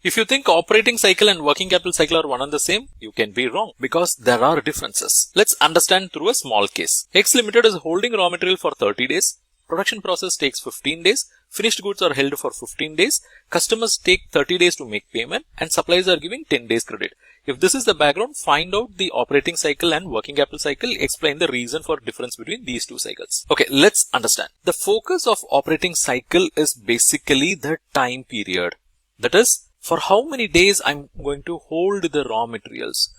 If you think operating cycle and working capital cycle are one and the same, you can be wrong because there are differences. Let's understand through a small case. X Limited is holding raw material for 30 days. Production process takes 15 days. Finished goods are held for 15 days. Customers take 30 days to make payment and suppliers are giving 10 days credit. If this is the background, find out the operating cycle and working capital cycle. Explain the reason for difference between these two cycles. Okay, let's understand. The focus of operating cycle is basically the time period. That is, for how many days I'm going to hold the raw materials.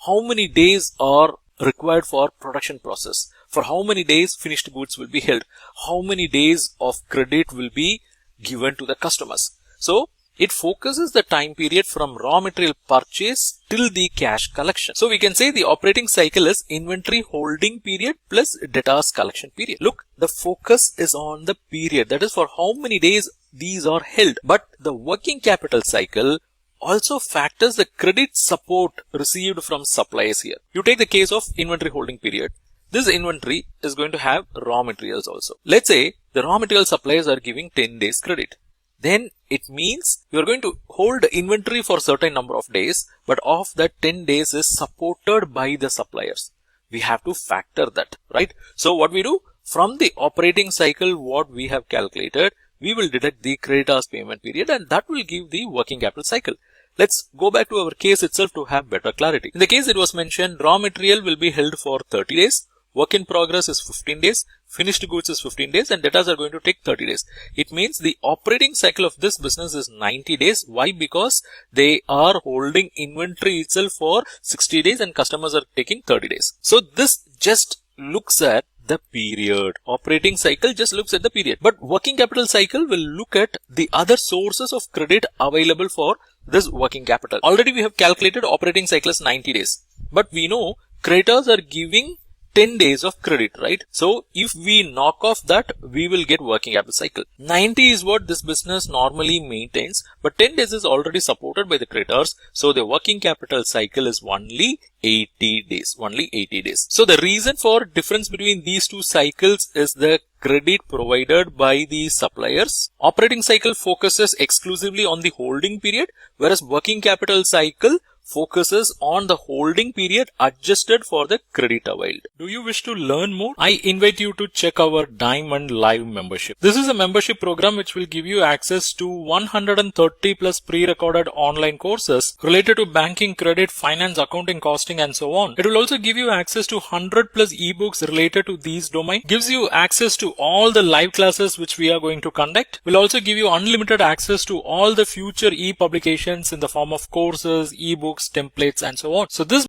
How many days are required for production process. For how many days finished goods will be held. How many days of credit will be given to the customers. So, it focuses the time period from raw material purchase till the cash collection. So we can say the operating cycle is inventory holding period plus debtors collection period. Look, the focus is on the period. That is for how many days these are held. But the working capital cycle also factors the credit support received from suppliers here. You take the case of inventory holding period. This inventory is going to have raw materials also. Let's say the raw material suppliers are giving 10 days credit. Then it means you are going to hold inventory for certain number of days, but of that 10 days is supported by the suppliers. We have to factor that, right? So what we do from the operating cycle, what we have calculated, we will deduct the creditors payment period and that will give the working capital cycle. Let's go back to our case itself to have better clarity. In the case it was mentioned, raw material will be held for 30 days. Work in progress is 15 days, finished goods is 15 days and debtors are going to take 30 days. It means the operating cycle of this business is 90 days. Why? Because they are holding inventory itself for 60 days and customers are taking 30 days. So this just looks at the period. Operating cycle just looks at the period. But working capital cycle will look at the other sources of credit available for this working capital. Already we have calculated operating cycle is 90 days. But we know creditors are giving 10 days of credit, right? So if we knock off that, we will get working capital cycle. 90 is what this business normally maintains, but 10 days is already supported by the creditors. So the working capital cycle is only 80 days, only 80 days. So the reason for difference between these two cycles is the credit provided by the suppliers. Operating cycle focuses exclusively on the holding period, whereas working capital cycle focuses on the holding period adjusted for the credit availed. Do you wish to learn more? I invite you to check our Diamond Live membership. This is a membership program which will give you access to 130 plus pre-recorded online courses related to banking, credit, finance, accounting, costing and so on. It will also give you access to 100 plus ebooks related to these domains. Gives you access to all the live classes which we are going to conduct. Will also give you unlimited access to all the future e-publications in the form of courses, ebooks, templates and so on. So this